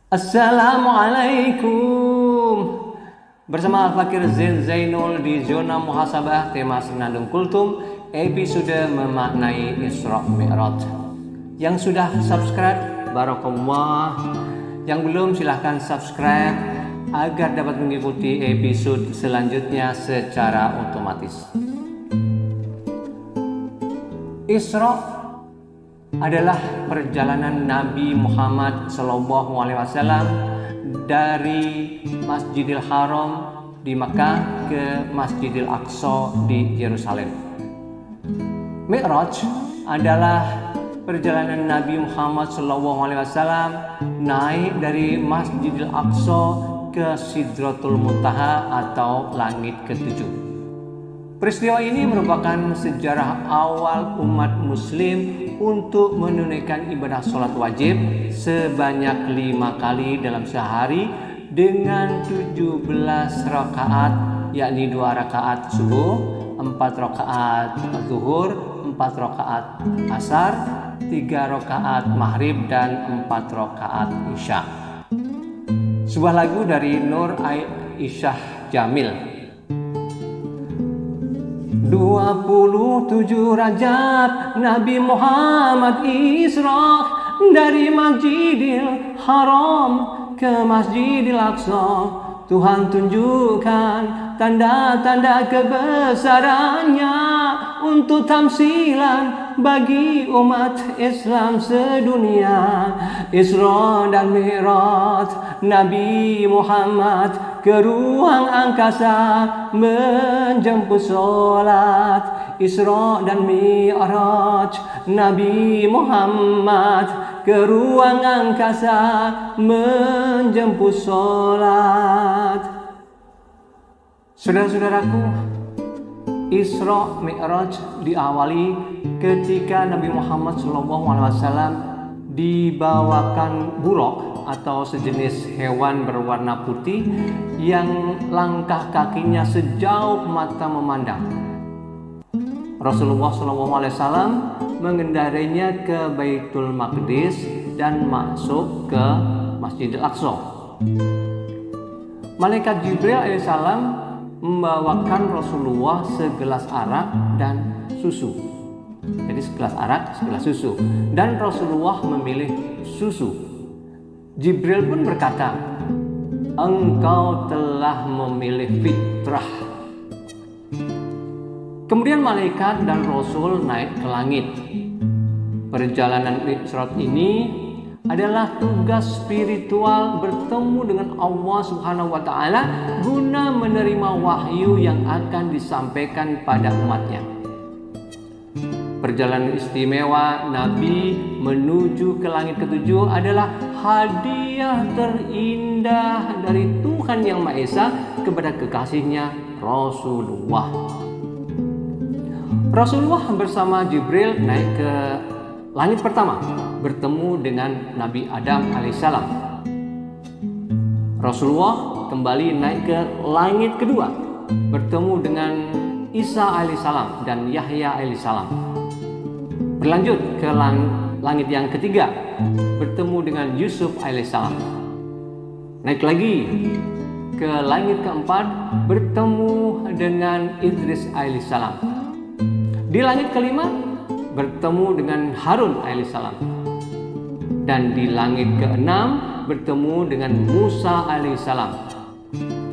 Assalamualaikum. Bersama Al-Fakir Zainul di Zona Muhasabah, tema Senandung Kultum, episode memaknai Isra Mi'raj. Yang sudah subscribe, barakallah. Yang belum silahkan subscribe agar dapat mengikuti episode selanjutnya secara otomatis. Isra adalah perjalanan Nabi Muhammad SAW dari Masjidil Haram di Makkah ke Masjidil Aqsa di Yerusalem. Mi'raj adalah perjalanan Nabi Muhammad SAW naik dari Masjidil Aqsa ke Sidratul Muntaha atau langit ketujuh. Peristiwa ini merupakan sejarah awal umat muslim untuk menunaikan ibadah sholat wajib sebanyak 5 kali dalam sehari dengan 17 rakaat, yakni 2 rakaat subuh, 4 rakaat zuhur, 4 rakaat asar, 3 rakaat maghrib, dan 4 rakaat isya. Sebuah lagu dari Nur Aisyah Jamil. 27 Rajab Nabi Muhammad Isra dari Masjidil Haram ke Masjidil Aqsa. Tuhan tunjukkan tanda-tanda kebesarannya untuk tamsilan bagi umat Islam sedunia. Isra dan Mi'raj Nabi Muhammad ke ruang angkasa menjemput sholat. Isra dan Mi'raj Nabi Muhammad ke ruang angkasa menjemput sholat. Saudara-saudaraku, Isra Mi'raj diawali ketika Nabi Muhammad SAW dibawakan buraq atau sejenis hewan berwarna putih yang langkah kakinya sejauh mata memandang. Rasulullah SAW mengendarainya ke Baitul Maqdis dan masuk ke Masjidil Aqsa. Malaikat Jibril alaihissalam membawakan Rasulullah segelas arak dan susu. Jadi segelas arak, segelas susu. Dan Rasulullah memilih susu. Jibril pun berkata, "Engkau telah memilih fitrah." Kemudian malaikat dan Rasul naik ke langit. Perjalanan Isra ini adalah tugas spiritual bertemu dengan Allah Subhanahu wa Ta'ala guna menerima wahyu yang akan disampaikan pada umatnya. Perjalanan istimewa Nabi menuju ke langit ketujuh adalah hadiah terindah dari Tuhan Yang Maha Esa kepada kekasihnya Rasulullah. Rasulullah bersama Jibril naik ke langit pertama, bertemu dengan Nabi Adam alaihissalam. Rasulullah kembali naik ke langit kedua, bertemu dengan Isa alaihissalam dan Yahya alaihissalam. Berlanjut ke langit yang ketiga, bertemu dengan Yusuf alaihissalam. Naik lagi ke langit keempat, bertemu dengan Idris alaihissalam. Di langit kelima, bertemu dengan Harun alaihissalam. Dan di langit keenam bertemu dengan Musa alaihissalam.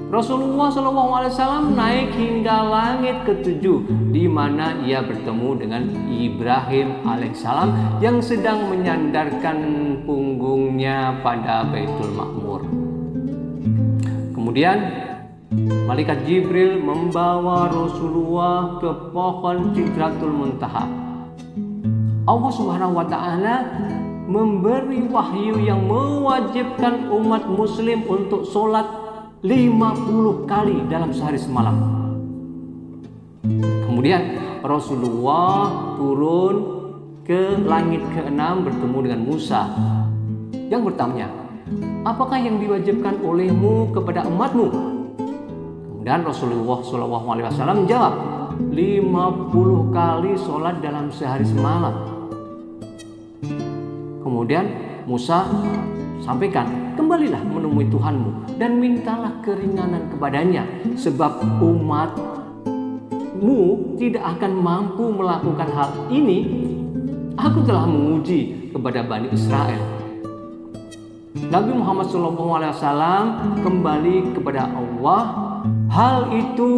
Rasulullah SAW naik hingga langit ketujuh, di mana ia bertemu dengan Ibrahim alaihissalam yang sedang menyandarkan punggungnya pada Baitul Ma'mur. Kemudian malaikat Jibril membawa Rasulullah ke pohon Sidratul Muntaha. Allah Subhanahu wa Ta'ala memberi wahyu yang mewajibkan umat muslim untuk sholat 50 kali dalam sehari semalam. Kemudian Rasulullah turun ke langit ke-6 bertemu dengan Musa yang bertanya, "Apakah yang diwajibkan olehmu kepada umatmu?" Kemudian Rasulullah SAW menjawab, 50 kali sholat dalam sehari semalam. Kemudian Musa sampaikan, kembalilah menemui Tuhanmu dan mintalah keringanan kepadanya, sebab umatmu tidak akan mampu melakukan hal ini. Aku telah menguji kepada Bani Israel. Nabi Muhammad SAW kembali kepada Allah. Hal itu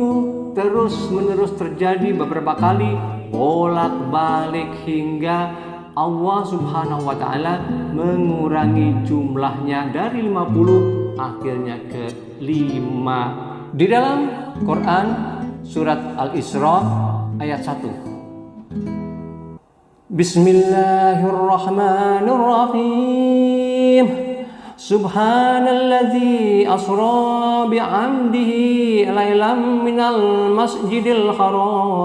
terus-menerus terjadi beberapa kali, bolak-balik, hingga Allah Subhanahu wa Ta'ala mengurangi jumlahnya dari 50 akhirnya ke 5. Di dalam Quran surat Al-Isra ayat 1. Bismillahirrahmanirrahim. Subhanalladzi asra bi'amdihi laylan minal masjidil haram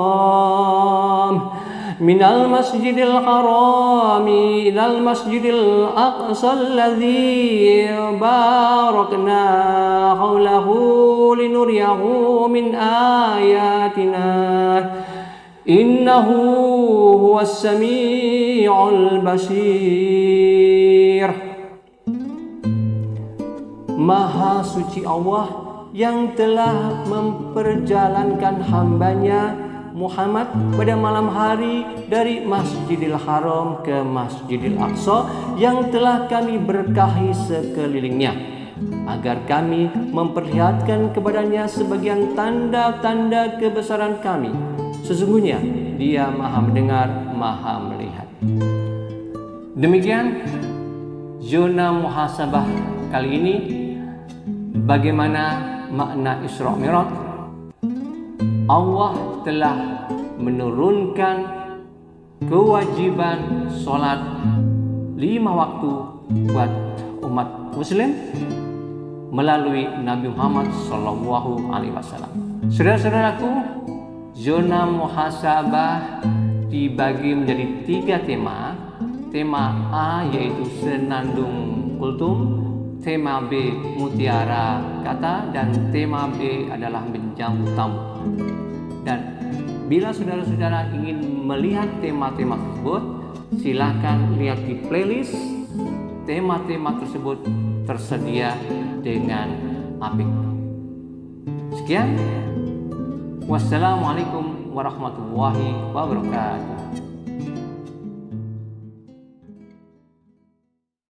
ilal masjidil aqsa alladzi barakna hawlahu linuriyahu min ayatina innahu huwas sami'ul basir. Maha suci Allah yang telah memperjalankan hambanya Muhammad pada malam hari dari Masjidil Haram ke Masjidil Aqsa yang telah kami berkahi sekelilingnya, agar kami memperlihatkan kepadanya sebagian tanda-tanda kebesaran kami. Sesungguhnya Dia Maha mendengar, Maha melihat. Demikian zona muhasabah kali ini. Bagaimana makna Isra Mi'raj? Allah telah menurunkan kewajiban sholat 5 waktu buat umat muslim melalui Nabi Muhammad SAW. Saudara-saudaraku, zona muhasabah dibagi menjadi 3 tema. Tema A yaitu senandung kultum, tema B mutiara kata, dan tema B adalah menjamu tamu. Dan bila saudara-saudara ingin melihat tema-tema tersebut, silakan lihat di playlist. Tema-tema tersebut tersedia dengan apik. Sekian. Wassalamualaikum warahmatullahi wabarakatuh.